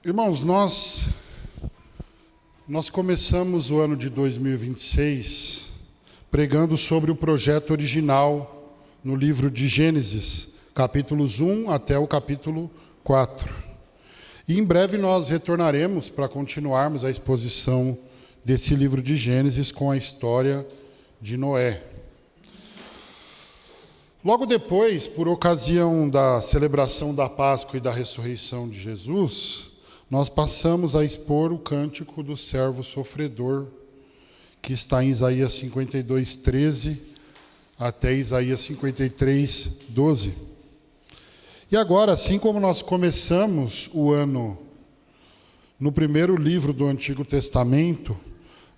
Irmãos, nós começamos o ano de 2026 pregando sobre o projeto original no livro de Gênesis, capítulos 1 até o capítulo 4. E em breve nós retornaremos para continuarmos a exposição desse livro de Gênesis com a história de Noé. Logo depois, por ocasião da celebração da Páscoa e da ressurreição de Jesus, nós passamos a expor o cântico do servo sofredor, que está em Isaías 52:13 até Isaías 53:12. E agora, assim como nós começamos o ano no primeiro livro do Antigo Testamento,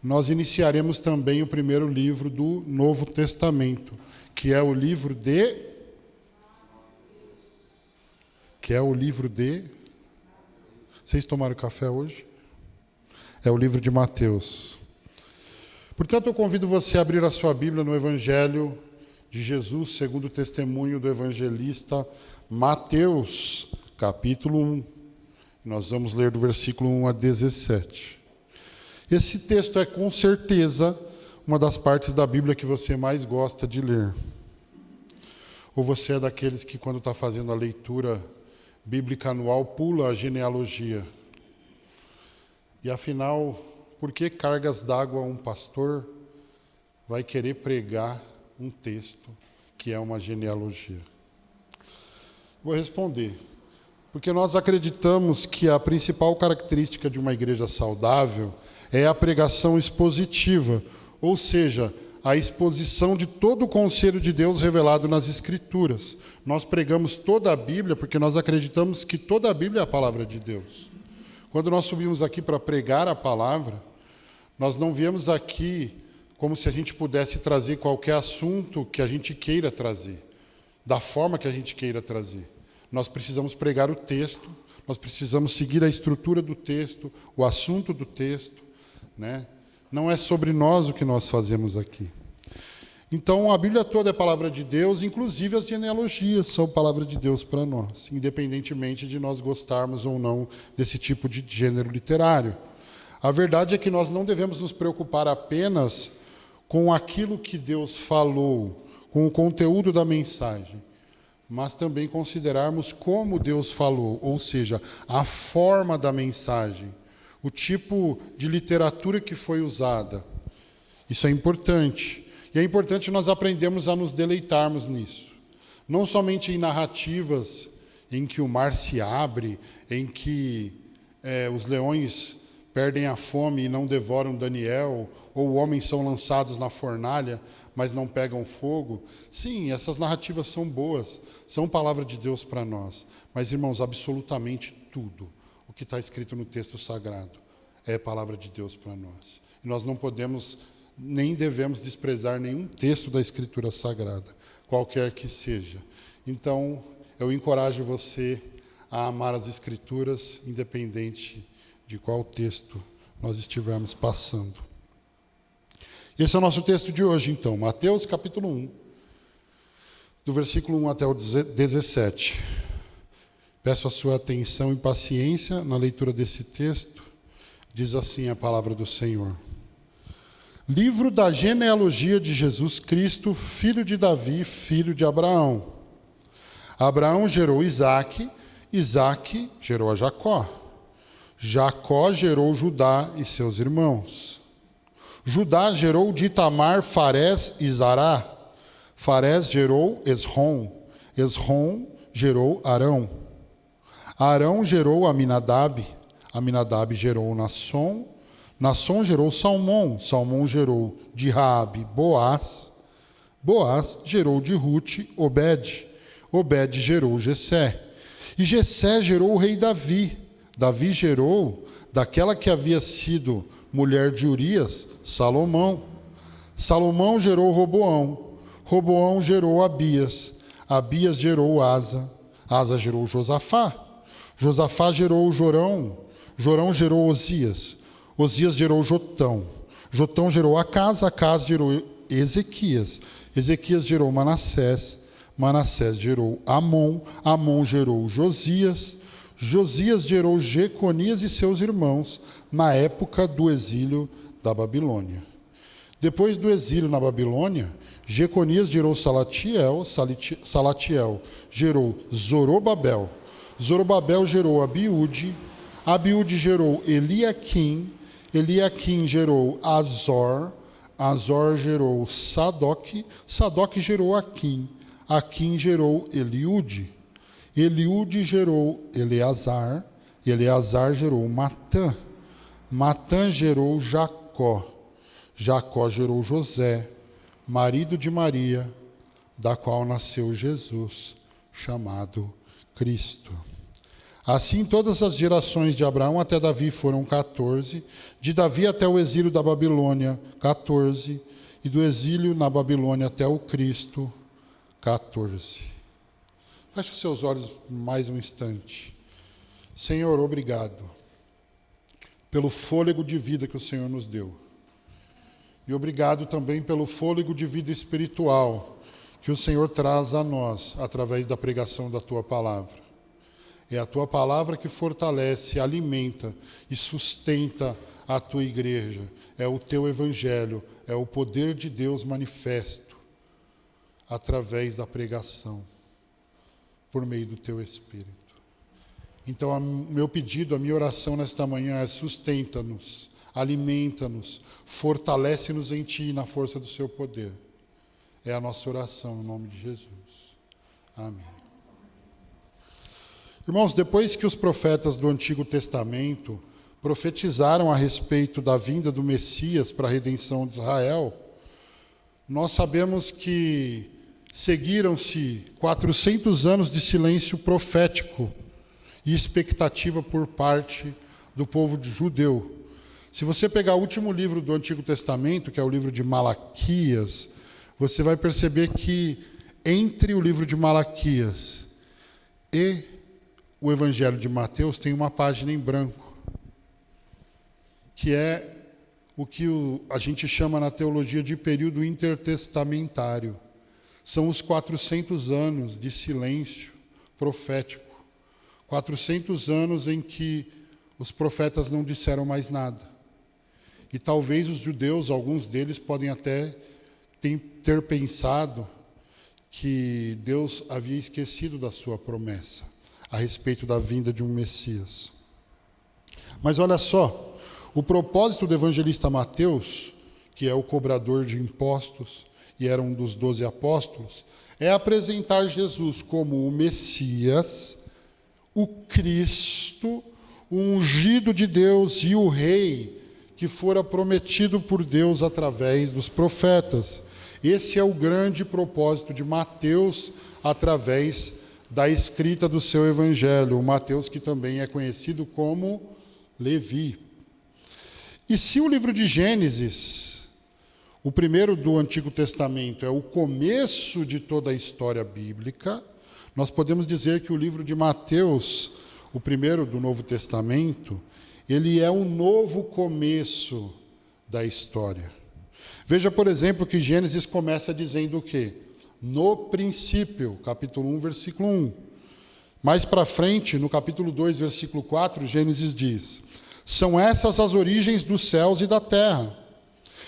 nós iniciaremos também o primeiro livro do Novo Testamento, que é o livro de... Vocês tomaram café hoje? É o livro de Mateus. Portanto, eu convido você a abrir a sua Bíblia no Evangelho de Jesus, segundo o testemunho do evangelista Mateus, capítulo 1. Nós vamos ler do versículo 1 a 17. Esse texto é, com certeza, uma das partes da Bíblia que você mais gosta de ler. Ou você é daqueles que, quando está fazendo a leitura bíblica anual, pula a genealogia. E afinal, por que cargas d'água um pastor vai querer pregar um texto que é uma genealogia? Vou responder. Porque nós acreditamos que a principal característica de uma igreja saudável é a pregação expositiva, ou seja, a exposição de todo o conselho de Deus revelado nas Escrituras. Nós pregamos toda a Bíblia porque nós acreditamos que toda a Bíblia é a palavra de Deus. Quando nós subimos aqui para pregar a palavra, nós não viemos aqui como se a gente pudesse trazer qualquer assunto que a gente queira trazer, da forma que a gente queira trazer. Nós precisamos pregar o texto, nós precisamos seguir a estrutura do texto, o assunto do texto, né? Não é sobre nós o que nós fazemos aqui. Então, a Bíblia toda é palavra de Deus, inclusive as genealogias são palavra de Deus para nós, independentemente de nós gostarmos ou não desse tipo de gênero literário. A verdade é que nós não devemos nos preocupar apenas com aquilo que Deus falou, com o conteúdo da mensagem, mas também considerarmos como Deus falou, ou seja, a forma da mensagem, o tipo de literatura que foi usada. Isso é importante. E é importante nós aprendermos a nos deleitarmos nisso. Não somente em narrativas em que o mar se abre, em que os leões perdem a fome e não devoram Daniel, ou homens são lançados na fornalha, mas não pegam fogo. Sim, essas narrativas são boas, são palavra de Deus para nós. Mas, irmãos, absolutamente tudo o que está escrito no texto sagrado é palavra de Deus para nós. E nós não podemos, nem devemos desprezar nenhum texto da Escritura Sagrada, qualquer que seja. Então, eu encorajo você a amar as Escrituras, independente de qual texto nós estivermos passando. Esse é o nosso texto de hoje, então, Mateus capítulo 1, do versículo 1 até o 17. Peço a sua atenção e paciência na leitura desse texto. Diz assim a palavra do Senhor. Livro da genealogia de Jesus Cristo, filho de Davi, filho de Abraão. Abraão gerou Isaque, Isaque gerou a Jacó. Jacó gerou Judá e seus irmãos. Judá gerou de Itamar, Farés e Zará. Farés gerou Esrom. Esrom gerou Arão. Arão gerou Aminadab. Aminadab gerou Nasson. Nasson gerou Salmão. Salmão gerou de Raabe Boaz. Boaz gerou de Rute Obed. Obed gerou Jessé. E Jessé gerou o rei Davi. Davi gerou daquela que havia sido mulher de Urias, Salomão. Salomão gerou Roboão. Roboão gerou Abias. Abias gerou Asa. Asa gerou Josafá. Josafá gerou Jorão. Jorão gerou Osias. Osias gerou Jotão. Jotão gerou Acás. Acás gerou Ezequias. Ezequias gerou Manassés. Manassés gerou Amon. Amon gerou Josias. Josias gerou Jeconias e seus irmãos na época do exílio da Babilônia. Depois do exílio na Babilônia, Jeconias gerou Salatiel, Salatiel gerou Zorobabel, Zorobabel gerou Abiúde, Abiúde gerou Eliaquim, Eliaquim gerou Azor, Azor gerou Sadoc, Sadoc gerou Aquim, Aquim gerou Eliúde, Eliúde gerou Eleazar, Eleazar gerou Matã, Matã gerou Jacó, Jacó gerou José, marido de Maria, da qual nasceu Jesus, chamado Cristo. Assim, todas as gerações de Abraão até Davi foram 14, de Davi até o exílio da Babilônia, 14, e do exílio na Babilônia até o Cristo, 14. Feche os seus olhos mais um instante. Senhor, obrigado pelo fôlego de vida que o Senhor nos deu. E obrigado também pelo fôlego de vida espiritual que o Senhor traz a nós através da pregação da Tua palavra. É a Tua palavra que fortalece, alimenta e sustenta a Tua igreja. É o Teu evangelho, é o poder de Deus manifesto através da pregação, por meio do Teu Espírito. Então, meu pedido, a minha oração nesta manhã é: sustenta-nos, alimenta-nos, fortalece-nos em Ti e na força do Seu poder. É a nossa oração, no nome de Jesus. Amém. Irmãos, depois que os profetas do Antigo Testamento profetizaram a respeito da vinda do Messias para a redenção de Israel, nós sabemos que seguiram-se 400 anos de silêncio profético e expectativa por parte do povo judeu. Se você pegar o último livro do Antigo Testamento, que é o livro de Malaquias, você vai perceber que entre o livro de Malaquias e o Evangelho de Mateus tem uma página em branco, que é o que a gente chama na teologia de período intertestamentário. São os 400 anos de silêncio profético. 400 anos em que os profetas não disseram mais nada. E talvez os judeus, alguns deles, podem até ter pensado que Deus havia esquecido da sua promessa a respeito da vinda de um Messias. Mas olha só, o propósito do evangelista Mateus, que é o cobrador de impostos e era um dos 12 apóstolos, é apresentar Jesus como o Messias, o Cristo, o ungido de Deus e o Rei que fora prometido por Deus através dos profetas. Esse é o grande propósito de Mateus através da escrita do seu evangelho. O Mateus, que também é conhecido como Levi. E se o livro de Gênesis, o primeiro do Antigo Testamento, é o começo de toda a história bíblica, nós podemos dizer que o livro de Mateus, o primeiro do Novo Testamento, ele é um novo começo da história. Veja, por exemplo, que Gênesis começa dizendo o quê? No princípio, capítulo 1, versículo 1. Mais para frente, no capítulo 2, versículo 4, Gênesis diz: são essas as origens dos céus e da terra.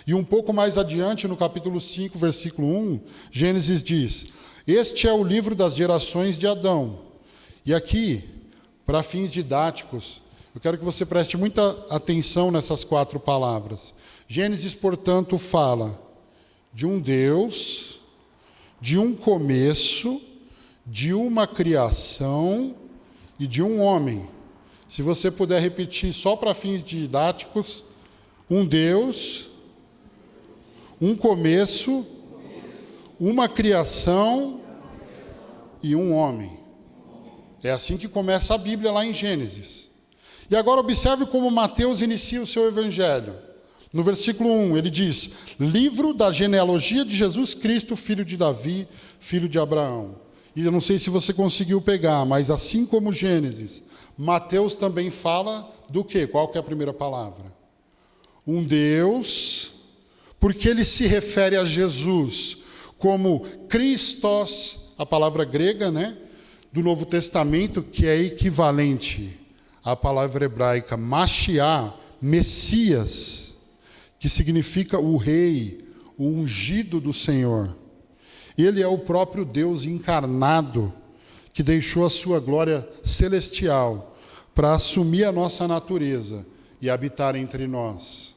E um pouco mais adiante, no capítulo 5, versículo 1, Gênesis diz: este é o livro das gerações de Adão. E aqui, para fins didáticos, eu quero que você preste muita atenção nessas 4 palavras. Gênesis, portanto, fala de um Deus, de um começo, de uma criação e de um homem. Se você puder repetir só para fins didáticos: um Deus, um começo, uma criação e um homem. É assim que começa a Bíblia lá em Gênesis. E agora observe como Mateus inicia o seu evangelho. No versículo 1, ele diz: livro da genealogia de Jesus Cristo, filho de Davi, filho de Abraão. E eu não sei se você conseguiu pegar, mas assim como Gênesis, Mateus também fala do quê? Qual que é a primeira palavra? Um Deus, porque ele se refere a Jesus como Christos, a palavra grega, né? do Novo Testamento, que é equivalente à palavra hebraica Mashiach, Messias, que significa o rei, o ungido do Senhor. Ele é o próprio Deus encarnado, que deixou a sua glória celestial para assumir a nossa natureza e habitar entre nós.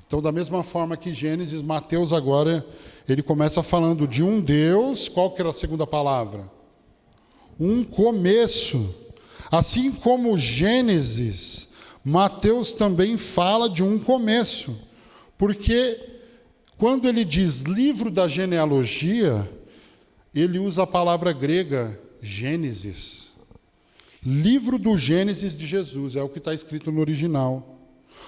Então, da mesma forma que Gênesis, Mateus agora, ele começa falando de um Deus. Qual que era a segunda palavra? Um começo. Assim como Gênesis, Mateus também fala de um começo. Porque quando ele diz livro da genealogia, ele usa a palavra grega Gênesis. Livro do Gênesis de Jesus, é o que está escrito no original.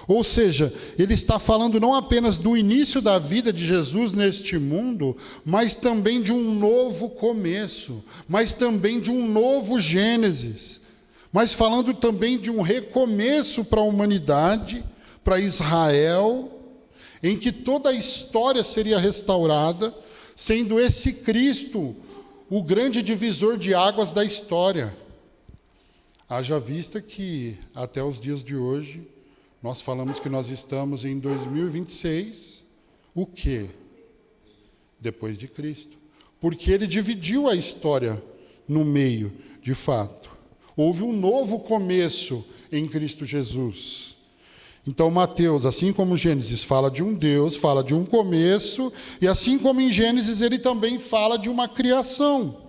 Ou seja, ele está falando não apenas do início da vida de Jesus neste mundo, mas também de um novo começo, mas também de um novo Gênesis, mas falando também de um recomeço para a humanidade, para Israel, em que toda a história seria restaurada, sendo esse Cristo o grande divisor de águas da história. Haja vista que, até os dias de hoje, nós falamos que nós estamos em 2026, o quê? Depois de Cristo. Porque ele dividiu a história no meio, de fato. Houve um novo começo em Cristo Jesus. Então, Mateus, assim como Gênesis fala de um Deus, fala de um começo, e assim como em Gênesis ele também fala de uma criação.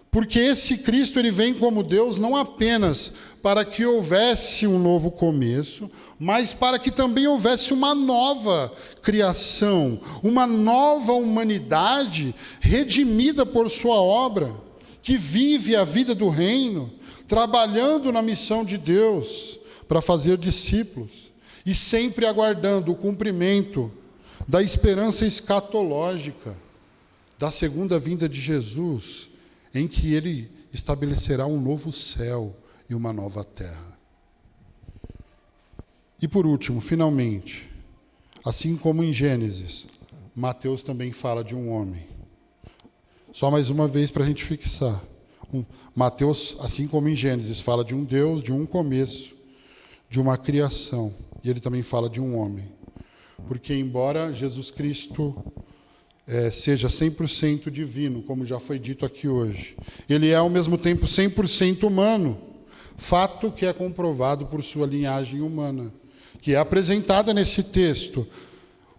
Porque esse Cristo, ele vem como Deus não apenas para que houvesse um novo começo, mas para que também houvesse uma nova criação, uma nova humanidade redimida por sua obra, que vive a vida do reino, trabalhando na missão de Deus para fazer discípulos e sempre aguardando o cumprimento da esperança escatológica da segunda vinda de Jesus, em que ele estabelecerá um novo céu e uma nova terra. E por último, finalmente, assim como em Gênesis, Mateus também fala de um homem. Só mais uma vez para a gente fixar. Mateus, assim como em Gênesis, fala de um Deus, de um começo, de uma criação. E ele também fala de um homem. Porque embora Jesus Cristo seja 100% divino, como já foi dito aqui hoje, ele é ao mesmo tempo 100% humano, fato que é comprovado por sua linhagem humana, que é apresentada nesse texto.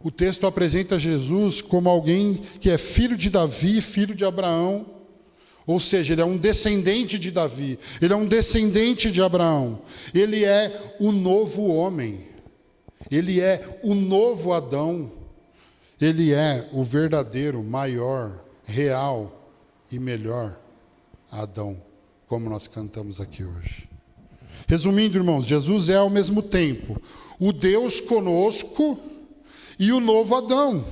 O texto apresenta Jesus como alguém que é filho de Davi, filho de Abraão, ou seja, ele é um descendente de Davi, ele é um descendente de Abraão, ele é o novo homem, ele é o novo Adão, ele é o verdadeiro, maior, real e melhor Adão, como nós cantamos aqui hoje. Resumindo, irmãos, Jesus é ao mesmo tempo o Deus conosco e o novo Adão,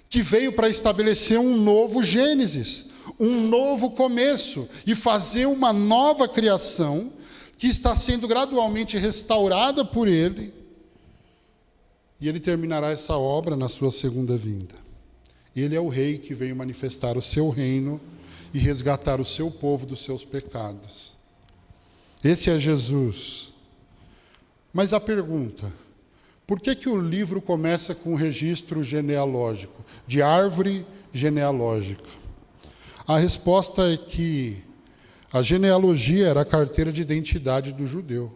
que veio para estabelecer um novo Gênesis, um novo começo e fazer uma nova criação que está sendo gradualmente restaurada por ele. E ele terminará essa obra na sua segunda vinda. Ele é o rei que veio manifestar o seu reino e resgatar o seu povo dos seus pecados. Esse é Jesus. Mas a pergunta, por que o livro começa com um registro genealógico, de árvore genealógica? A resposta é que a genealogia era a carteira de identidade do judeu.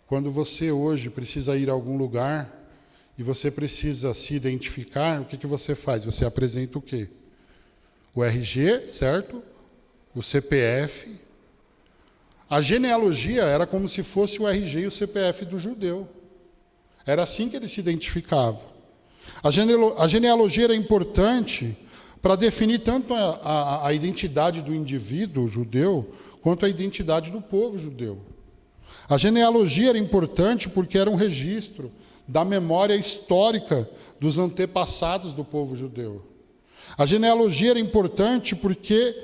Quando você hoje precisa ir a algum lugar e você precisa se identificar, o que você faz? Você apresenta o quê? O RG, certo? O CPF. A genealogia era como se fosse o RG e o CPF do judeu. Era assim que ele se identificava. A genealogia era importante para definir tanto a identidade do indivíduo judeu, quanto a identidade do povo judeu. A genealogia era importante porque era um registro da memória histórica dos antepassados do povo judeu. A genealogia era importante porque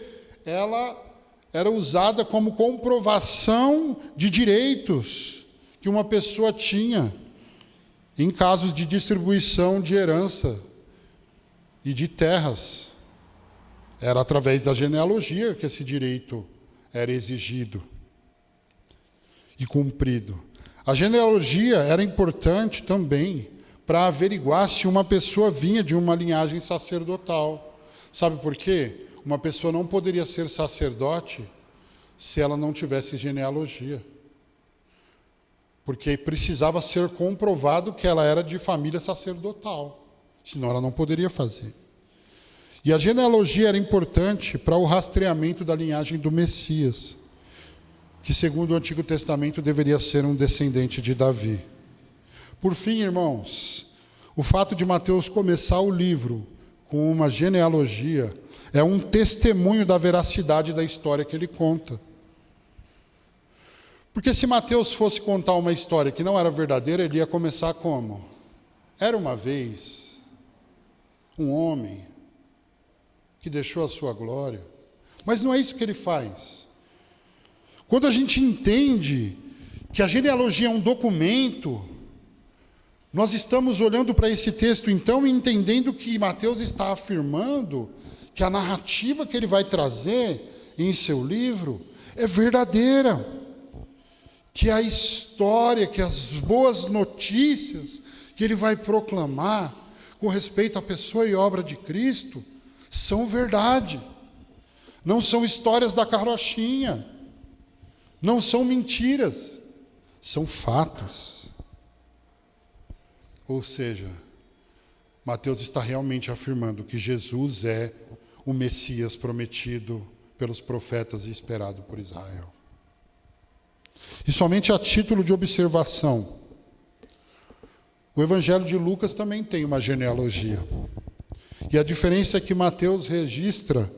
ela era usada como comprovação de direitos que uma pessoa tinha em casos de distribuição de herança e de terras. Era através da genealogia que esse direito era exigido e cumprido. A genealogia era importante também para averiguar se uma pessoa vinha de uma linhagem sacerdotal. Sabe por quê? Uma pessoa não poderia ser sacerdote se ela não tivesse genealogia. Porque precisava ser comprovado que ela era de família sacerdotal. Senão ela não poderia fazer. E a genealogia era importante para o rastreamento da linhagem do Messias, que segundo o Antigo Testamento deveria ser um descendente de Davi. Por fim, irmãos, o fato de Mateus começar o livro com uma genealogia é um testemunho da veracidade da história que ele conta. Porque se Mateus fosse contar uma história que não era verdadeira, ele ia começar como? Era uma vez um homem que deixou a sua glória. Mas não é isso que ele faz. Quando a gente entende que a genealogia é um documento, nós estamos olhando para esse texto então e entendendo que Mateus está afirmando que a narrativa que ele vai trazer em seu livro é verdadeira. Que a história, que as boas notícias que ele vai proclamar com respeito à pessoa e obra de Cristo são verdade. Não são histórias da carochinha. Não são mentiras. São fatos. Ou seja, Mateus está realmente afirmando que Jesus é o Messias prometido pelos profetas e esperado por Israel. E somente a título de observação, o Evangelho de Lucas também tem uma genealogia. E a diferença é que Mateus registra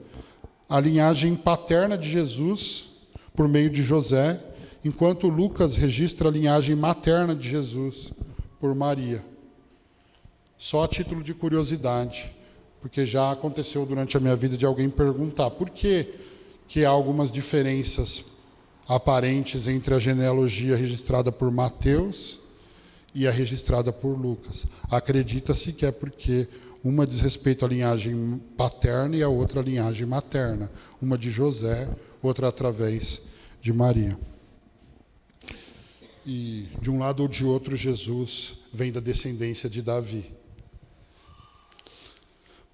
a linhagem paterna de Jesus por meio de José, enquanto Lucas registra a linhagem materna de Jesus por Maria. Só a título de curiosidade, porque já aconteceu durante a minha vida de alguém perguntar por que há algumas diferenças aparentes entre a genealogia registrada por Mateus e a registrada por Lucas. Acredita-se que é porque uma diz respeito à linhagem paterna e a outra à linhagem materna. Uma de José, outra através de Maria. E de um lado ou de outro, Jesus vem da descendência de Davi.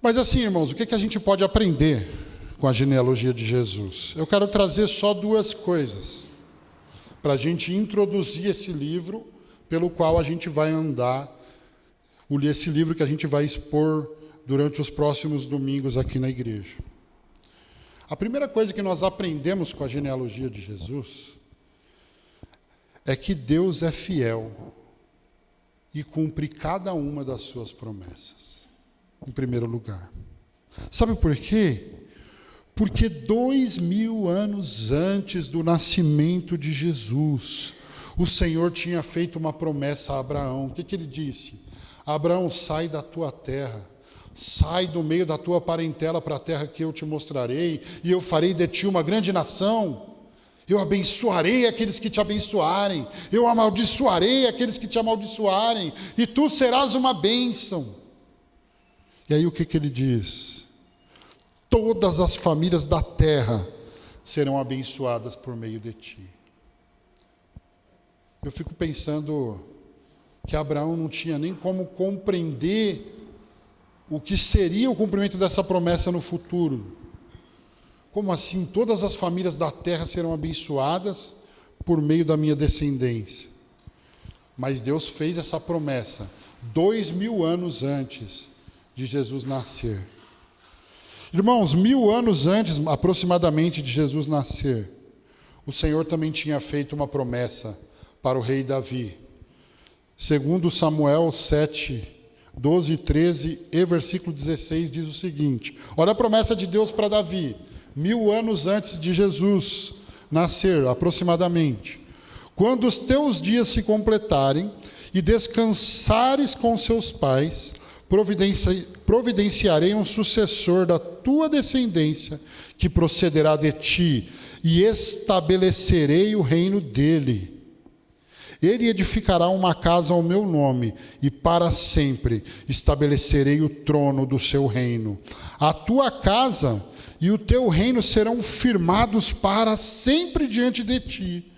Mas assim, irmãos, o que a gente pode aprender com a genealogia de Jesus? Eu quero trazer só duas coisas para a gente introduzir esse livro pelo qual a gente vai andar, esse livro que a gente vai expor durante os próximos domingos aqui na igreja. A primeira coisa que nós aprendemos com a genealogia de Jesus é que Deus é fiel e cumpre cada uma das suas promessas, em primeiro lugar. Sabe por quê? Porque 2000 anos antes do nascimento de Jesus, o Senhor tinha feito uma promessa a Abraão. O que ele disse? Abraão, sai da tua terra, sai do meio da tua parentela para a terra que eu te mostrarei, e eu farei de ti uma grande nação. Eu abençoarei aqueles que te abençoarem, eu amaldiçoarei aqueles que te amaldiçoarem, e tu serás uma bênção. E aí o que ele diz? Todas as famílias da terra serão abençoadas por meio de ti. Eu fico pensando que Abraão não tinha nem como compreender o que seria o cumprimento dessa promessa no futuro. Como assim? Todas as famílias da terra serão abençoadas por meio da minha descendência. Mas Deus fez essa promessa 2000 anos antes de Jesus nascer. Irmãos, 1000 anos antes aproximadamente de Jesus nascer, o Senhor também tinha feito uma promessa para o rei Davi. Segundo Samuel 7, 12, 13 e versículo 16 diz o seguinte: olha a promessa de Deus para Davi, 1000 anos antes de Jesus nascer, aproximadamente. Quando os teus dias se completarem e descansares com seus pais, providenciarei um sucessor da tua descendência, que procederá de ti, e estabelecerei o reino dele. Ele edificará uma casa ao meu nome, e para sempre estabelecerei o trono do seu reino. A tua casa e o teu reino serão firmados para sempre diante de ti.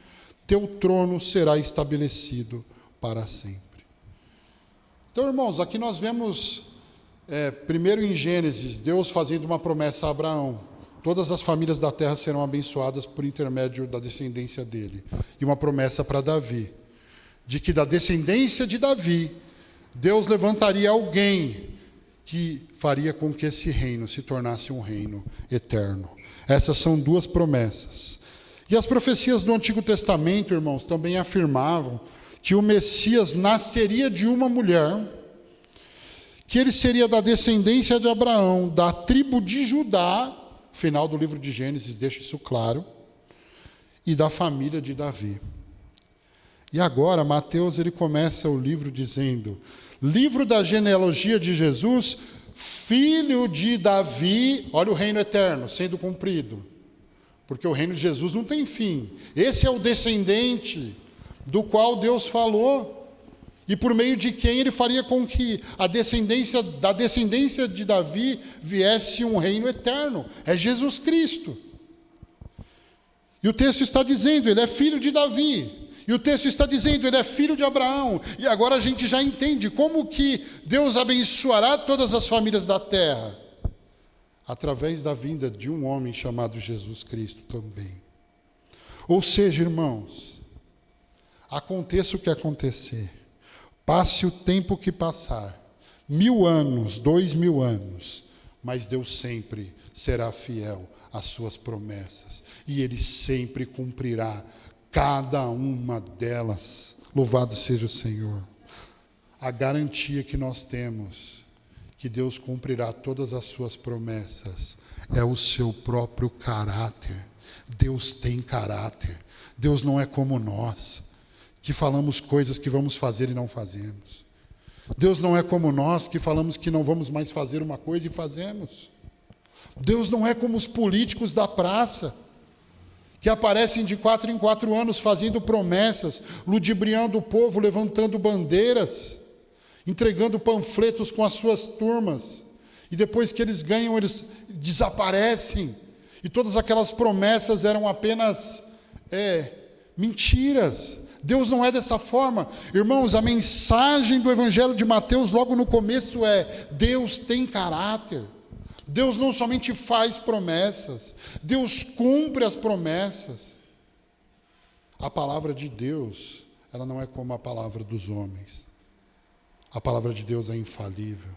Teu trono será estabelecido para sempre. Então, irmãos, aqui nós vemos, primeiro em Gênesis, Deus fazendo uma promessa a Abraão. Todas as famílias da terra serão abençoadas por intermédio da descendência dele. E uma promessa para Davi, de que da descendência de Davi, Deus levantaria alguém que faria com que esse reino se tornasse um reino eterno. Essas são duas promessas. E as profecias do Antigo Testamento, irmãos, também afirmavam que o Messias nasceria de uma mulher, que ele seria da descendência de Abraão, da tribo de Judá, final do livro de Gênesis deixa isso claro, e da família de Davi. E agora, Mateus, ele começa o livro dizendo, livro da genealogia de Jesus, filho de Davi, olha o reino eterno sendo cumprido, porque o reino de Jesus não tem fim. Esse é o descendente do qual Deus falou, e por meio de quem ele faria com que da descendência de Davi viesse um reino eterno. É Jesus Cristo. E o texto está dizendo, ele é filho de Davi. E o texto está dizendo, ele é filho de Abraão. E agora a gente já entende como que Deus abençoará todas as famílias da terra. Através da vinda de um homem chamado Jesus Cristo também. Ou seja, irmãos, aconteça o que acontecer, passe o tempo que passar, 1000 anos, 2000 anos, mas Deus sempre será fiel às suas promessas. E Ele sempre cumprirá cada uma delas. Louvado seja o Senhor. A garantia que nós temos que Deus cumprirá todas as suas promessas é o seu próprio caráter. Deus tem caráter. Deus não é como nós, que falamos coisas que vamos fazer e não fazemos. Deus não é como nós, que falamos que não vamos mais fazer uma coisa e fazemos. Deus não é como os políticos da praça, que aparecem de 4 em 4 anos fazendo promessas, ludibriando o povo, levantando bandeiras, entregando panfletos com as suas turmas, e depois que eles ganham, eles desaparecem, e todas aquelas promessas eram apenas mentiras. Deus não é dessa forma. Irmãos, a mensagem do Evangelho de Mateus logo no começo é: Deus tem caráter. Deus não somente faz promessas, Deus cumpre as promessas. A palavra de Deus, ela não é como a palavra dos homens. A palavra de Deus é infalível.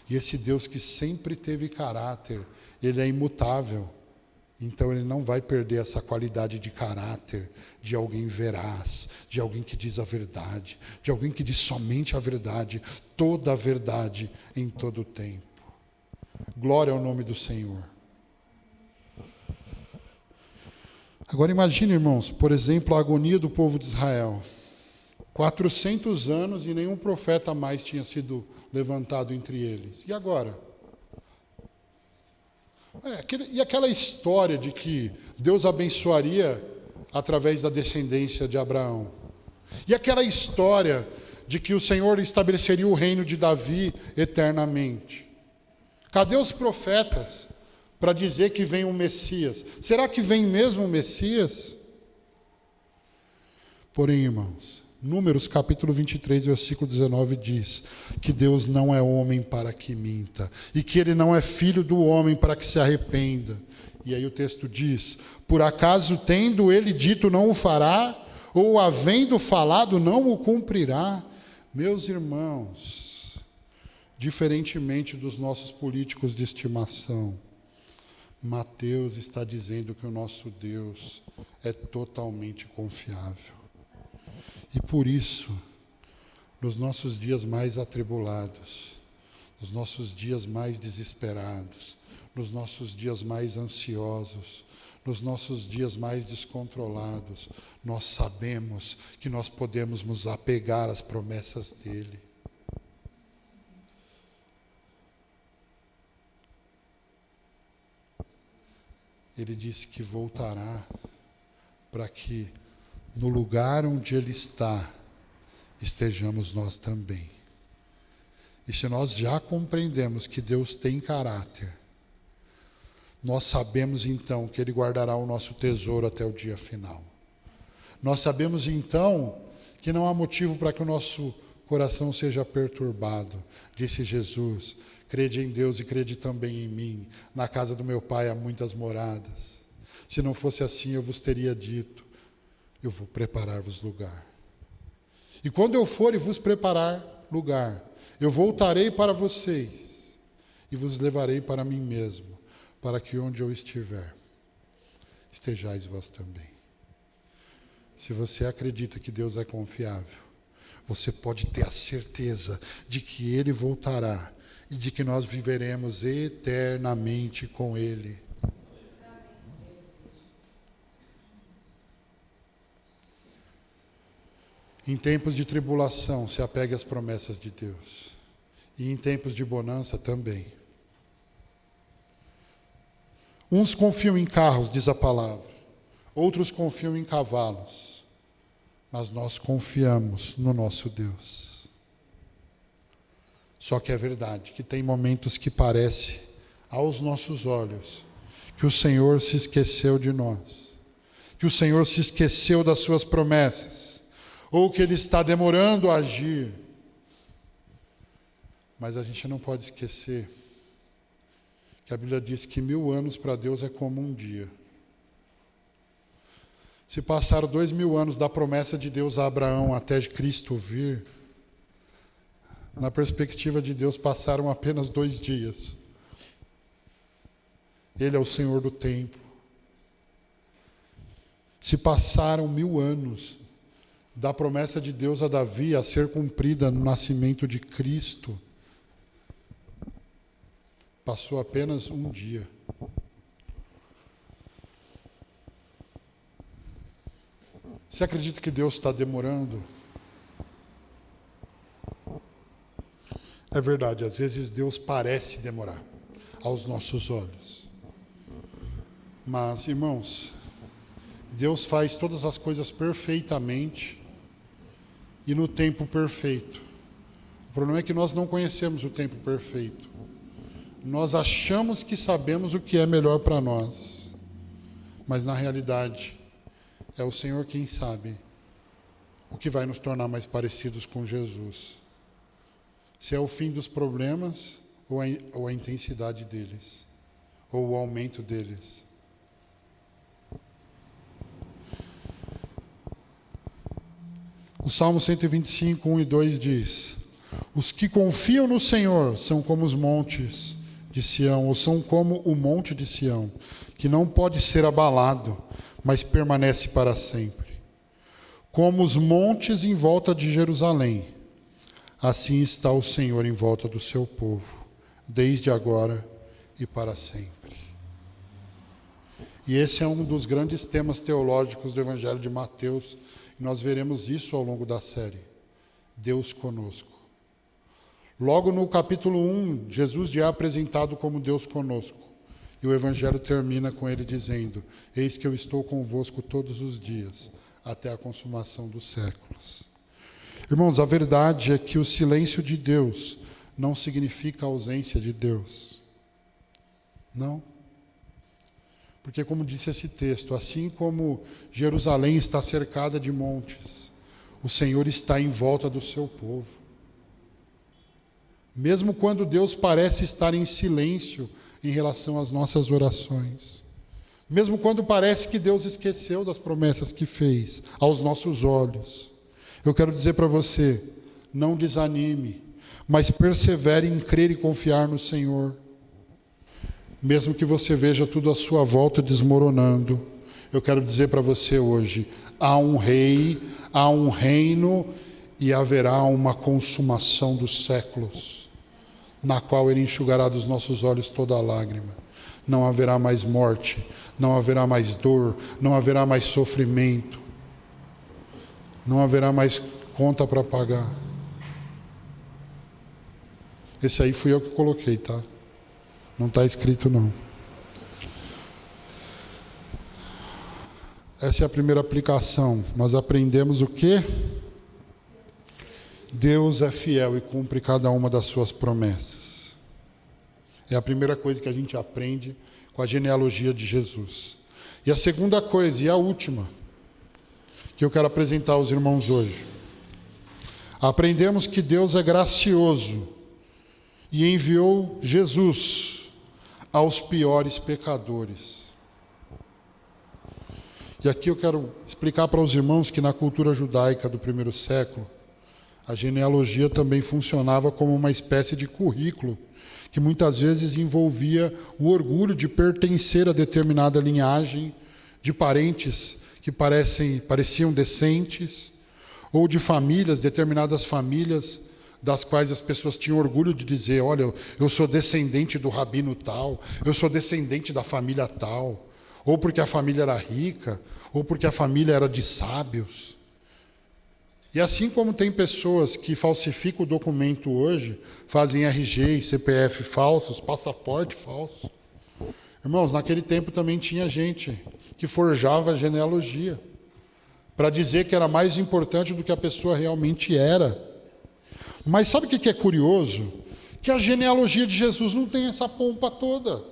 E esse Deus que sempre teve caráter, ele é imutável. Então ele não vai perder essa qualidade de caráter de alguém veraz, de alguém que diz a verdade, de alguém que diz somente a verdade, toda a verdade em todo o tempo. Glória ao nome do Senhor. Agora imagine, irmãos, por exemplo, a agonia do povo de Israel. 400 anos e nenhum profeta mais tinha sido levantado entre eles. E agora? E aquela história de que Deus abençoaria através da descendência de Abraão? E aquela história de que o Senhor estabeleceria o reino de Davi eternamente? Cadê os profetas para dizer que vem o Messias? Será que vem mesmo o Messias? Porém, irmãos, Números capítulo 23, versículo 19 diz que Deus não é homem para que minta, e que Ele não é filho do homem para que se arrependa. E aí o texto diz: por acaso tendo Ele dito não o fará, ou havendo falado não o cumprirá? Meus irmãos, diferentemente dos nossos políticos de estimação, Mateus está dizendo que o nosso Deus é totalmente confiável. E por isso, nos nossos dias mais atribulados, nos nossos dias mais desesperados, nos nossos dias mais ansiosos, nos nossos dias mais descontrolados, nós sabemos que nós podemos nos apegar às promessas dele. Ele disse que voltará para que no lugar onde Ele está, estejamos nós também. E se nós já compreendemos que Deus tem caráter, nós sabemos então que Ele guardará o nosso tesouro até o dia final. Nós sabemos então que não há motivo para que o nosso coração seja perturbado. Disse Jesus: crede em Deus e crede também em mim. Na casa do meu Pai há muitas moradas. Se não fosse assim, eu vos teria dito: eu vou preparar-vos lugar. E quando eu for e vos preparar lugar, eu voltarei para vocês e vos levarei para mim mesmo, para que onde eu estiver, estejais vós também. Se você acredita que Deus é confiável, você pode ter a certeza de que Ele voltará e de que nós viveremos eternamente com Ele. Em tempos de tribulação, se apegue às promessas de Deus. E em tempos de bonança também. Uns confiam em carros, diz a palavra. Outros confiam em cavalos. Mas nós confiamos no nosso Deus. Só que é verdade que tem momentos que parece, aos nossos olhos, que o Senhor se esqueceu de nós. Que o Senhor se esqueceu das suas promessas. Ou que Ele está demorando a agir. Mas a gente não pode esquecer que a Bíblia diz que 1000 anos para Deus é como um dia. Se passaram 2000 anos da promessa de Deus a Abraão até Cristo vir, na perspectiva de Deus passaram apenas 2 dias. Ele é o Senhor do tempo. Se passaram 1000 anos da promessa de Deus a Davi a ser cumprida no nascimento de Cristo, passou apenas um dia. Você acredita que Deus está demorando? É verdade, às vezes Deus parece demorar aos nossos olhos. Mas, irmãos, Deus faz todas as coisas perfeitamente e no tempo perfeito. O problema é que nós não conhecemos o tempo perfeito. Nós achamos que sabemos o que é melhor para nós, mas na realidade é o Senhor quem sabe o que vai nos tornar mais parecidos com Jesus. Se é o fim dos problemas ou a intensidade deles, ou o aumento deles. O Salmo 125, 1 e 2 diz: os que confiam no Senhor são como os montes de Sião, ou são como o monte de Sião, que não pode ser abalado, mas permanece para sempre. Como os montes em volta de Jerusalém, assim está o Senhor em volta do seu povo, desde agora e para sempre. E esse é um dos grandes temas teológicos do Evangelho de Mateus. Nós veremos isso ao longo da série. Deus conosco. Logo no capítulo 1, Jesus já é apresentado como Deus conosco. E o Evangelho termina com ele dizendo: eis que eu estou convosco todos os dias, até a consumação dos séculos. Irmãos, a verdade é que o silêncio de Deus não significa a ausência de Deus. Não. Porque, como disse esse texto, assim como Jerusalém está cercada de montes, o Senhor está em volta do seu povo. Mesmo quando Deus parece estar em silêncio em relação às nossas orações, mesmo quando parece que Deus esqueceu das promessas que fez aos nossos olhos, eu quero dizer para você, não desanime, mas persevere em crer e confiar no Senhor. Mesmo que você veja tudo à sua volta desmoronando, eu quero dizer para você hoje, há um rei, há um reino e haverá uma consumação dos séculos, na qual Ele enxugará dos nossos olhos toda a lágrima. Não haverá mais morte, não haverá mais dor, não haverá mais sofrimento, não haverá mais conta para pagar. Esse aí fui eu que coloquei, tá? Não está escrito, não. Essa é a primeira aplicação. Nós aprendemos o quê? Deus é fiel e cumpre cada uma das suas promessas. É a primeira coisa que a gente aprende com a genealogia de Jesus. E a segunda coisa, e a última, que eu quero apresentar aos irmãos hoje. Aprendemos que Deus é gracioso e enviou Jesus aos piores pecadores. E aqui eu quero explicar para os irmãos que na cultura judaica do primeiro século, a genealogia também funcionava como uma espécie de currículo, que muitas vezes envolvia o orgulho de pertencer a determinada linhagem, de parentes que pareciam decentes, ou de famílias, determinadas famílias, das quais as pessoas tinham orgulho de dizer, olha, eu sou descendente do rabino tal, eu sou descendente da família tal, ou porque a família era rica, ou porque a família era de sábios. E assim como tem pessoas que falsificam o documento hoje, fazem RG e CPF falsos, passaporte falso. Irmãos, naquele tempo também tinha gente que forjava a genealogia para dizer que era mais importante do que a pessoa realmente era. Mas sabe o que é curioso? Que a genealogia de Jesus não tem essa pompa toda.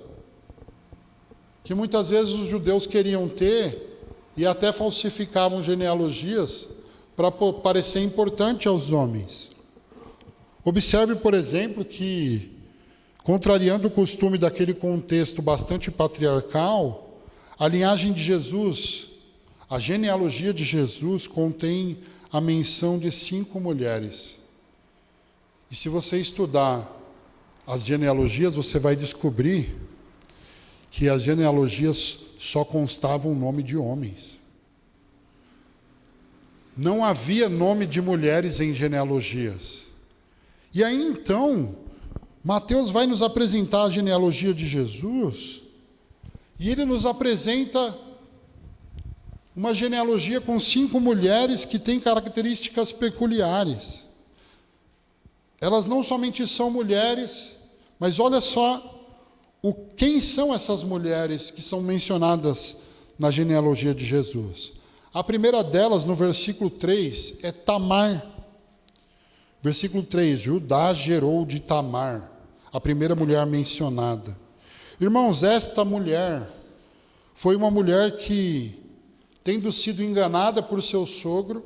Que muitas vezes os judeus queriam ter e até falsificavam genealogias para parecer importante aos homens. Observe, por exemplo, que, contrariando o costume daquele contexto bastante patriarcal, a linhagem de Jesus, a genealogia de Jesus, contém a menção de 5 mulheres. E se você estudar as genealogias, você vai descobrir que as genealogias só constavam o nome de homens. Não havia nome de mulheres em genealogias. E aí então, Mateus vai nos apresentar a genealogia de Jesus, e ele nos apresenta uma genealogia com 5 mulheres que têm características peculiares. Elas não somente são mulheres, mas olha só quem são essas mulheres que são mencionadas na genealogia de Jesus. A primeira delas, no versículo 3, é Tamar. Versículo 3, Judá gerou de Tamar, a primeira mulher mencionada. Irmãos, esta mulher foi uma mulher que, tendo sido enganada por seu sogro,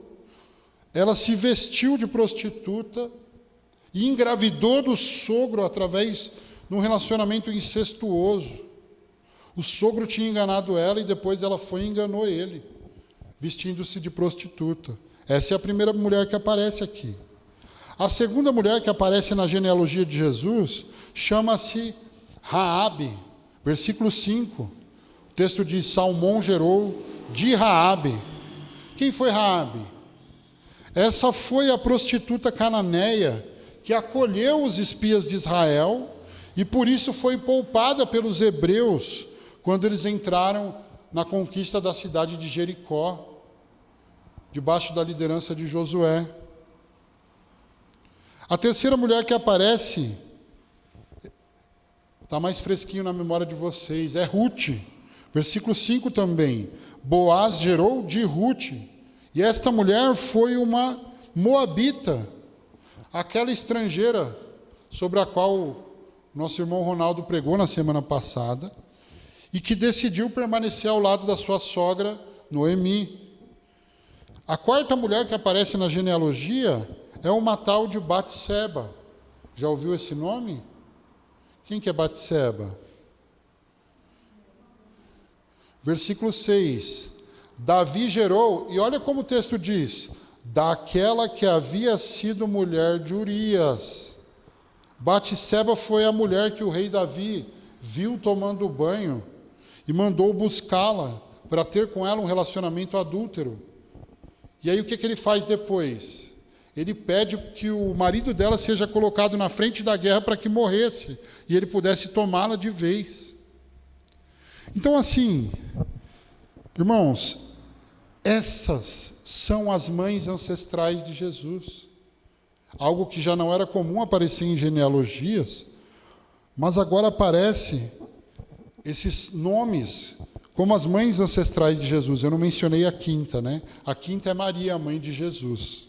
ela se vestiu de prostituta e engravidou do sogro através de um relacionamento incestuoso. O sogro tinha enganado ela e depois ela foi e enganou ele, vestindo-se de prostituta. Essa é a primeira mulher que aparece aqui. A segunda mulher que aparece na genealogia de Jesus chama-se Raabe, versículo 5. O texto diz, Salmão gerou de Raabe. Quem foi Raabe? Essa foi a prostituta cananeia que acolheu os espias de Israel e por isso foi poupada pelos hebreus quando eles entraram na conquista da cidade de Jericó, debaixo da liderança de Josué. A terceira mulher que aparece, está mais fresquinho na memória de vocês, é Ruth, versículo 5 também. Boaz gerou de Ruth, e esta mulher foi uma moabita, aquela estrangeira sobre a qual nosso irmão Ronaldo pregou na semana passada, e que decidiu permanecer ao lado da sua sogra, Noemi. A quarta mulher que aparece na genealogia é uma tal de Batseba. Já ouviu esse nome? Quem que é Batseba? Versículo 6. Davi gerou, e olha como o texto diz, daquela que havia sido mulher de Urias. Batseba foi a mulher que o rei Davi viu tomando banho e mandou buscá-la para ter com ela um relacionamento adúltero. E aí o que ele faz depois? Ele pede que o marido dela seja colocado na frente da guerra para que morresse e ele pudesse tomá-la de vez. Então assim, irmãos, essas são as mães ancestrais de Jesus. Algo que já não era comum aparecer em genealogias, mas agora aparece esses nomes como as mães ancestrais de Jesus. Eu não mencionei a quinta, né? A quinta é Maria, a mãe de Jesus.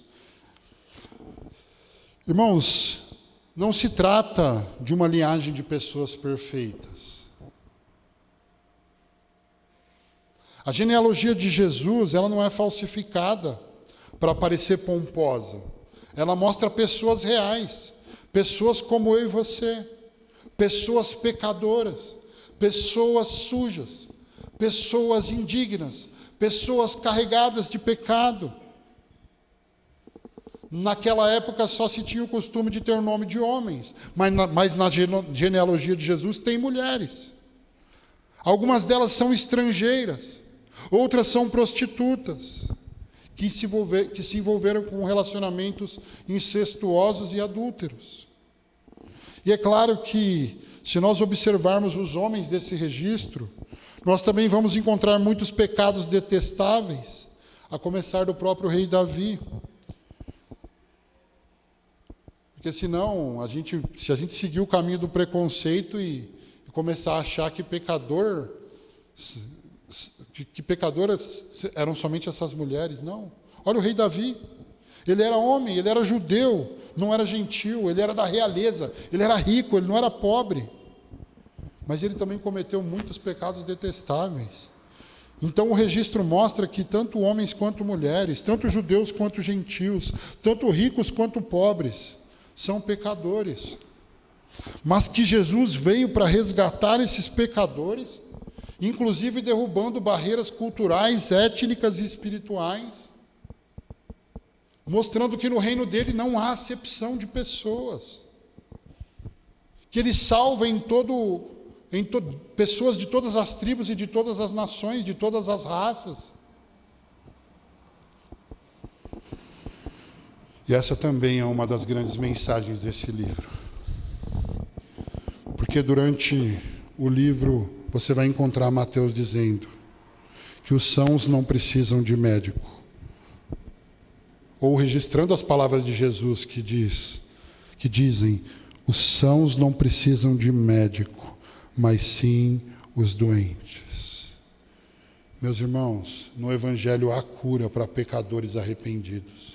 Irmãos, não se trata de uma linhagem de pessoas perfeitas. A genealogia de Jesus, ela não é falsificada para parecer pomposa. Ela mostra pessoas reais, pessoas como eu e você, pessoas pecadoras, pessoas sujas, pessoas indignas, pessoas carregadas de pecado. Naquela época só se tinha o costume de ter o nome de homens, mas na genealogia de Jesus tem mulheres. Algumas delas são estrangeiras, outras são prostitutas, que se envolveram com relacionamentos incestuosos e adúlteros. E é claro que, se nós observarmos os homens desse registro, nós também vamos encontrar muitos pecados detestáveis, a começar do próprio rei Davi. Porque senão, se a gente seguir o caminho do preconceito e começar a achar que pecadoras eram somente essas mulheres, não. Olha o rei Davi, ele era homem, ele era judeu, não era gentil, ele era da realeza, ele era rico, ele não era pobre. Mas ele também cometeu muitos pecados detestáveis. Então o registro mostra que tanto homens quanto mulheres, tanto judeus quanto gentios, tanto ricos quanto pobres, são pecadores. Mas que Jesus veio para resgatar esses pecadores, inclusive derrubando barreiras culturais, étnicas e espirituais, mostrando que no reino dele não há acepção de pessoas, que ele salva pessoas de todas as tribos e de todas as nações, de todas as raças. E essa também é uma das grandes mensagens desse livro. Porque durante o livro você vai encontrar Mateus dizendo que os sãos não precisam de médico. Ou registrando as palavras de Jesus que dizem, os sãos não precisam de médico, mas sim os doentes. Meus irmãos, no Evangelho há cura para pecadores arrependidos.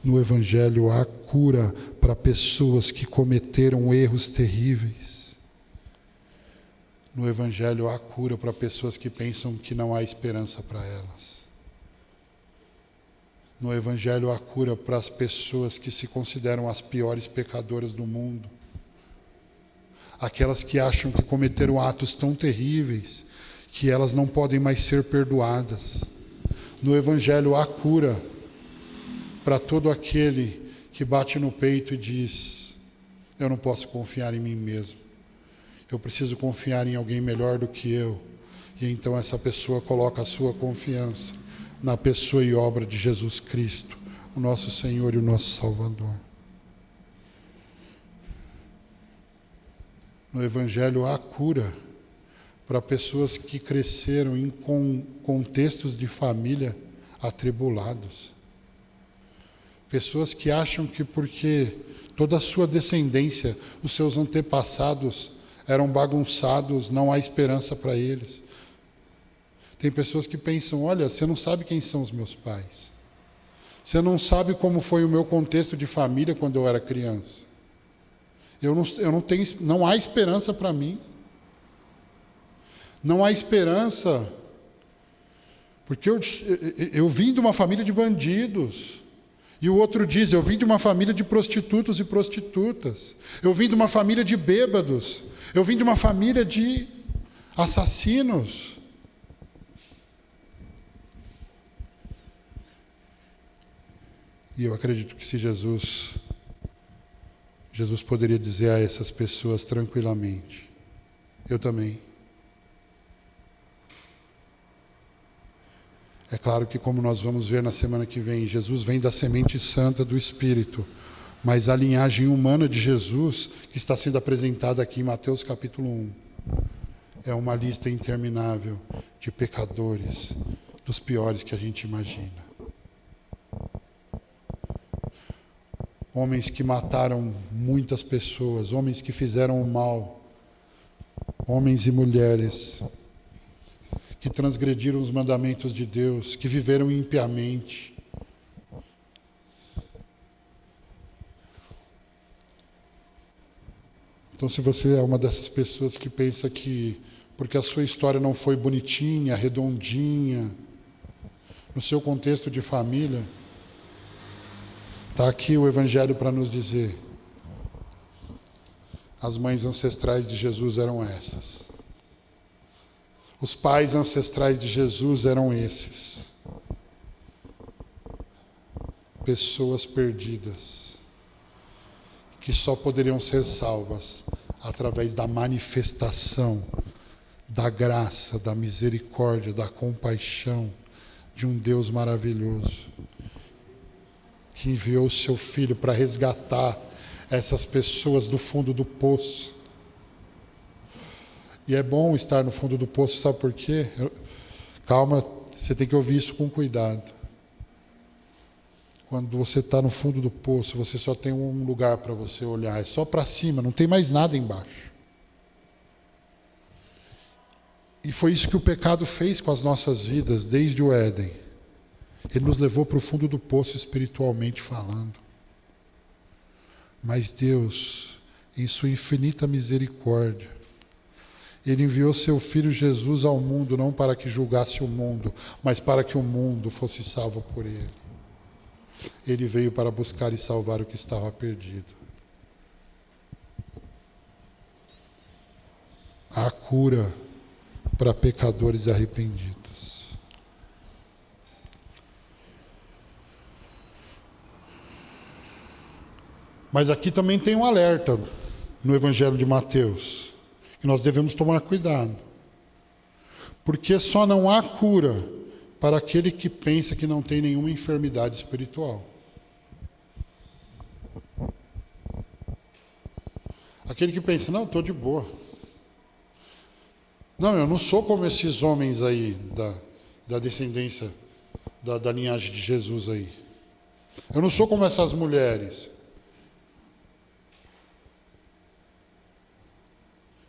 No Evangelho há cura para pessoas que cometeram erros terríveis. No Evangelho há cura para pessoas que pensam que não há esperança para elas. No Evangelho há cura para as pessoas que se consideram as piores pecadoras do mundo. Aquelas que acham que cometeram atos tão terríveis que elas não podem mais ser perdoadas. No Evangelho há cura para todo aquele que bate no peito e diz, eu não posso confiar em mim mesmo. Eu preciso confiar em alguém melhor do que eu. E então essa pessoa coloca a sua confiança na pessoa e obra de Jesus Cristo, o nosso Senhor e o nosso Salvador. No Evangelho há cura para pessoas que cresceram em contextos de família atribulados. Pessoas que acham que porque toda a sua descendência, os seus antepassados eram bagunçados, não há esperança para eles. Tem pessoas que pensam, olha, você não sabe quem são os meus pais. Você não sabe como foi o meu contexto de família quando eu era criança. Não há esperança para mim. Não há esperança, porque eu vim de uma família de bandidos. E o outro diz, eu vim de uma família de prostitutos e prostitutas. Eu vim de uma família de bêbados. Eu vim de uma família de assassinos. E eu acredito que se Jesus poderia dizer a essas pessoas tranquilamente, eu também. É claro que, como nós vamos ver na semana que vem, Jesus vem da semente santa do Espírito, mas a linhagem humana de Jesus, que está sendo apresentada aqui em Mateus capítulo 1, é uma lista interminável de pecadores, dos piores que a gente imagina. Homens que mataram muitas pessoas, homens que fizeram o mal, homens e mulheres que transgrediram os mandamentos de Deus, que viveram impiamente. Então, se você é uma dessas pessoas que pensa que porque a sua história não foi bonitinha, redondinha, no seu contexto de família, está aqui o Evangelho para nos dizer: as mães ancestrais de Jesus eram essas. Os pais ancestrais de Jesus eram esses. Pessoas perdidas, que só poderiam ser salvas através da manifestação da graça, da misericórdia, da compaixão de um Deus maravilhoso, que enviou o seu Filho para resgatar essas pessoas do fundo do poço. E é bom estar no fundo do poço, sabe por quê? Calma, você tem que ouvir isso com cuidado. Quando você está no fundo do poço, você só tem um lugar para você olhar, é só para cima, não tem mais nada embaixo. E foi isso que o pecado fez com as nossas vidas desde o Éden. Ele nos levou para o fundo do poço espiritualmente falando. Mas Deus, em sua infinita misericórdia, Ele enviou seu Filho Jesus ao mundo, não para que julgasse o mundo, mas para que o mundo fosse salvo por Ele. Ele veio para buscar e salvar o que estava perdido. A cura para pecadores arrependidos. Mas aqui também tem um alerta no Evangelho de Mateus, que nós devemos tomar cuidado. Porque só não há cura para aquele que pensa que não tem nenhuma enfermidade espiritual. Aquele que pensa, não, estou de boa. Não, eu não sou como esses homens aí, da descendência, da linhagem de Jesus aí. Eu não sou como essas mulheres.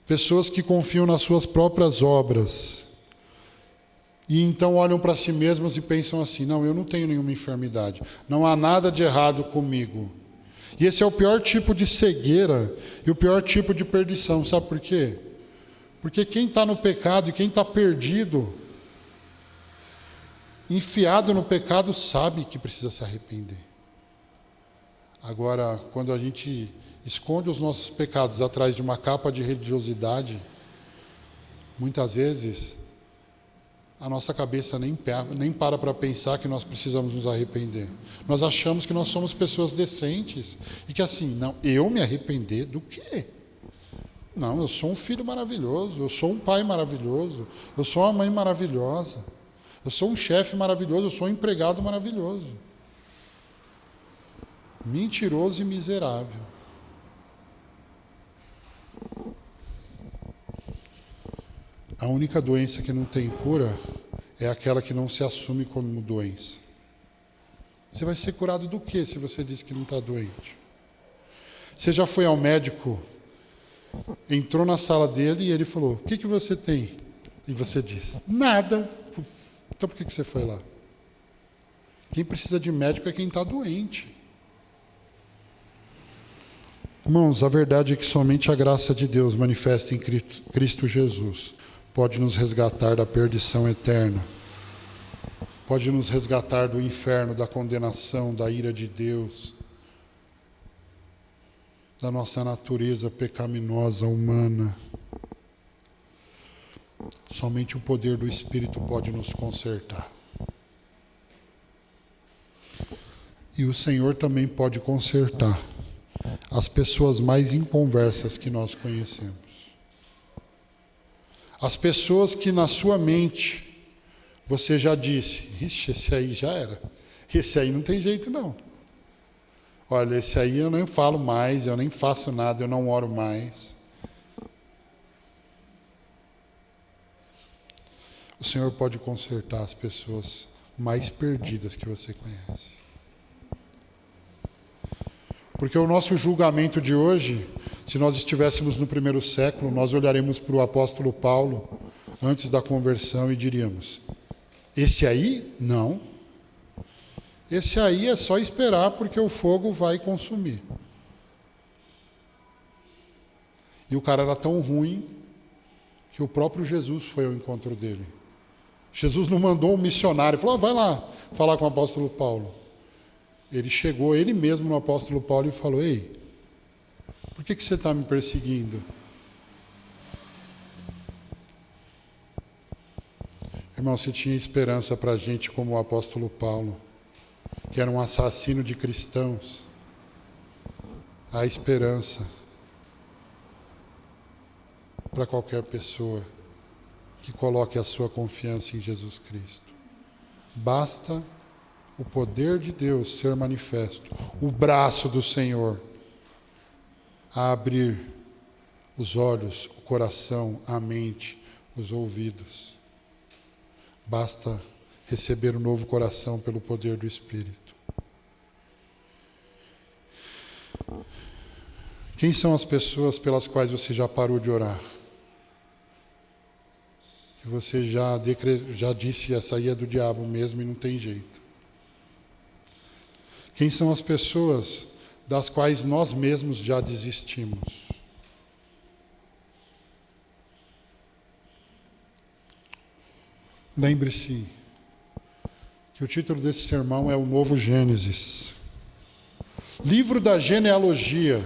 Pessoas que confiam nas suas próprias obras. E então olham para si mesmas e pensam assim, não, eu não tenho nenhuma enfermidade. Não há nada de errado comigo. E esse é o pior tipo de cegueira e o pior tipo de perdição. Sabe por quê? Porque quem está no pecado e quem está perdido, enfiado no pecado, sabe que precisa se arrepender. Agora, quando a gente esconde os nossos pecados atrás de uma capa de religiosidade, muitas vezes a nossa cabeça nem para pensar que nós precisamos nos arrepender. Nós achamos que nós somos pessoas decentes e que assim, não, eu me arrepender do quê? Não, eu sou um filho maravilhoso, eu sou um pai maravilhoso, eu sou uma mãe maravilhosa, eu sou um chefe maravilhoso, eu sou um empregado maravilhoso. Mentiroso e miserável. A única doença que não tem cura é aquela que não se assume como doença. Você vai ser curado do quê se você diz que não está doente? Você já foi ao médico, entrou na sala dele e ele falou, o que você tem? E você diz, nada. Então por que você foi lá? Quem precisa de médico é quem está doente. Irmãos, a verdade é que somente a graça de Deus manifesta em Cristo Jesus pode nos resgatar da perdição eterna, pode nos resgatar do inferno, da condenação, da ira de Deus, da nossa natureza pecaminosa humana. Somente o poder do Espírito pode nos consertar. E o Senhor também pode consertar as pessoas mais inconversas que nós conhecemos. As pessoas que na sua mente você já disse, ixi, esse aí já era. Esse aí não tem jeito não. Olha, esse aí eu nem falo mais, eu nem faço nada, eu não oro mais. O Senhor pode consertar as pessoas mais perdidas que você conhece. Porque o nosso julgamento de hoje, se nós estivéssemos no primeiro século, nós olharemos para o apóstolo Paulo antes da conversão e diríamos, esse aí? Não. Esse aí é só esperar porque o fogo vai consumir. E o cara era tão ruim que o próprio Jesus foi ao encontro dele. Jesus não mandou um missionário, falou, vai lá falar com o apóstolo Paulo. Ele chegou, ele mesmo no apóstolo Paulo e falou, ei, por que você está me perseguindo? Irmão, se tinha esperança para a gente como o apóstolo Paulo, que era um assassino de cristãos, há esperança para qualquer pessoa que coloque a sua confiança em Jesus Cristo. Basta o poder de Deus ser manifesto, o braço do Senhor, a abrir os olhos, o coração, a mente, os ouvidos. Basta receber um novo coração pelo poder do Espírito. Quem são as pessoas pelas quais você já parou de orar? Que você já disse, essa aí é do diabo mesmo e não tem jeito. Quem são as pessoas das quais nós mesmos já desistimos? Lembre-se que o título desse sermão é o Novo Gênesis. Livro da genealogia.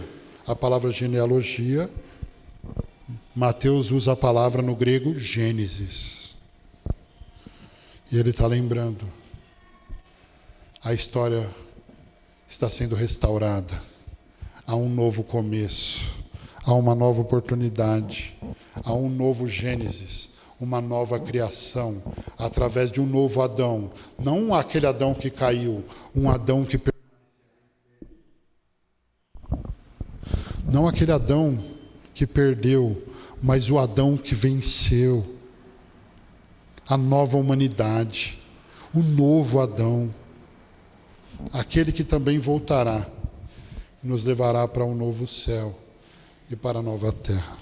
A palavra genealogia, Mateus usa a palavra no grego Gênesis. E ele está lembrando. A história está sendo restaurada. Há um novo começo. Há uma nova oportunidade. Há um novo Gênesis. Uma nova criação. Através de um novo Adão. Não aquele Adão que caiu. Um Adão que não aquele Adão que perdeu, mas o Adão que venceu. A nova humanidade. O novo Adão. Aquele que também voltará. Nos levará para um novo céu e para a nova terra.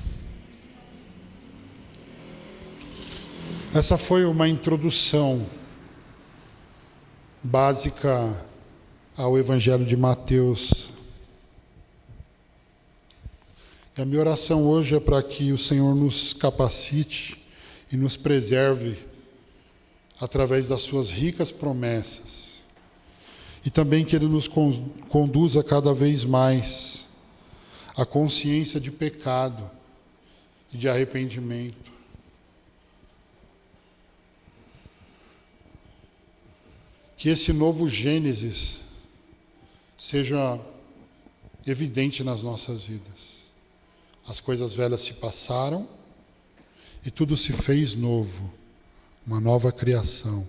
Essa foi uma introdução básica ao Evangelho de Mateus. A minha oração hoje é para que o Senhor nos capacite e nos preserve através das suas ricas promessas. E também que Ele nos conduza cada vez mais à consciência de pecado e de arrependimento. Que esse novo Gênesis seja evidente nas nossas vidas. As coisas velhas se passaram e tudo se fez novo. Uma nova criação,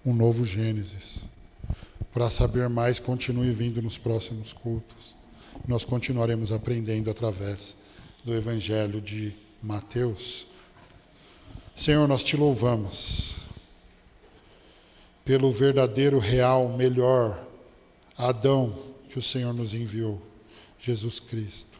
um novo Gênesis. Para saber mais, continue vindo nos próximos cultos. Nós continuaremos aprendendo através do Evangelho de Mateus. Senhor, nós te louvamos pelo verdadeiro, real, melhor Adão que o Senhor nos enviou, Jesus Cristo.